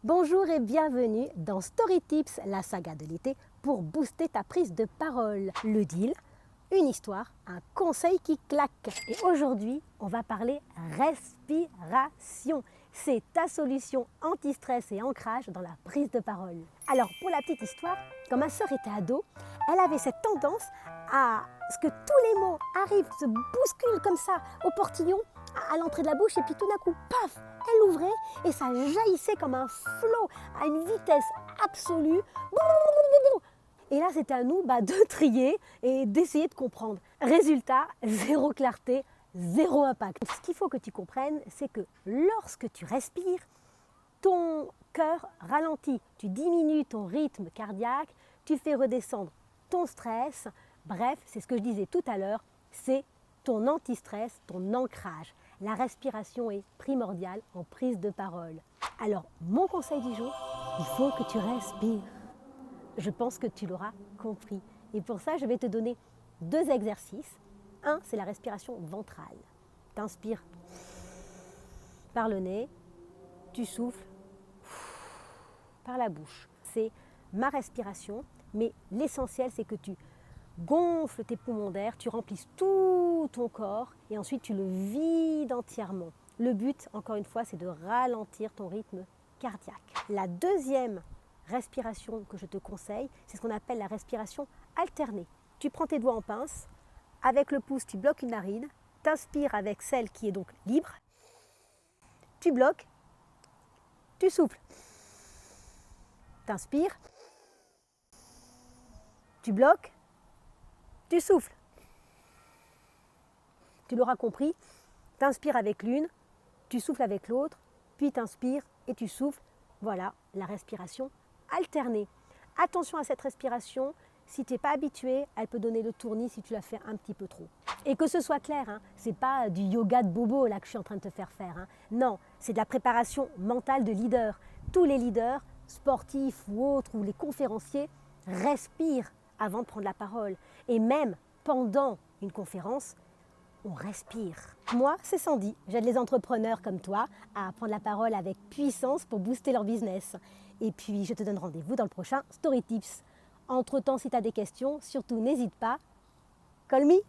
Bonjour et bienvenue dans Story Tips, la saga de l'été pour booster ta prise de parole. Le deal, une histoire, un conseil qui claque. Et aujourd'hui, on va parler respiration. C'est ta solution anti-stress et ancrage dans la prise de parole. Alors, pour la petite histoire, quand ma sœur était ado, elle avait cette tendance à ce que tous les mots arrivent, se bousculent comme ça au portillon, à l'entrée de la bouche, et puis tout d'un coup, paf, elle ouvrait et ça jaillissait comme un flot à une vitesse absolue. Et là, c'était à nous de trier et d'essayer de comprendre. Résultat, zéro clarté, zéro impact. Ce qu'il faut que tu comprennes, c'est que lorsque tu respires, ton cœur ralentit. Tu diminues ton rythme cardiaque, tu fais redescendre ton stress. Bref, c'est ce que je disais tout à l'heure, c'est ton anti-stress, ton ancrage. La respiration est primordiale en prise de parole. Alors, mon conseil du jour, il faut que tu respires. Je pense que tu l'auras compris. Et pour ça, je vais te donner 2 exercices. Un, c'est la respiration ventrale. Tu inspires par le nez, tu souffles par la bouche. C'est ma respiration, mais l'essentiel, c'est que tu gonfles tes poumons d'air, tu remplisses tout ton corps et ensuite tu le vides entièrement. Le but, encore une fois, c'est de ralentir ton rythme cardiaque. La deuxième respiration que je te conseille, c'est ce qu'on appelle la respiration alternée. Tu prends tes doigts en pince, avec le pouce, tu bloques une narine, tu inspires avec celle qui est donc libre, tu bloques, tu souffles. Tu inspires, tu bloques, tu souffles. Tu l'auras compris, tu inspires avec l'une, tu souffles avec l'autre, puis tu inspires et tu souffles. Voilà la respiration alternée. Attention à cette respiration, si tu n'es pas habitué, elle peut donner le tournis si tu la fais un petit peu trop. Et que ce soit clair, ce n'est pas du yoga de bobo là que je suis en train de te faire faire. Non, c'est de la préparation mentale de leader. Tous les leaders, sportifs ou autres, ou les conférenciers, respirent avant de prendre la parole. Et même pendant une conférence, on respire. Moi, c'est Sandy. J'aide les entrepreneurs comme toi à prendre la parole avec puissance pour booster leur business. Et puis, je te donne rendez-vous dans le prochain Story Tips. Entre-temps, si tu as des questions, surtout n'hésite pas. Call me.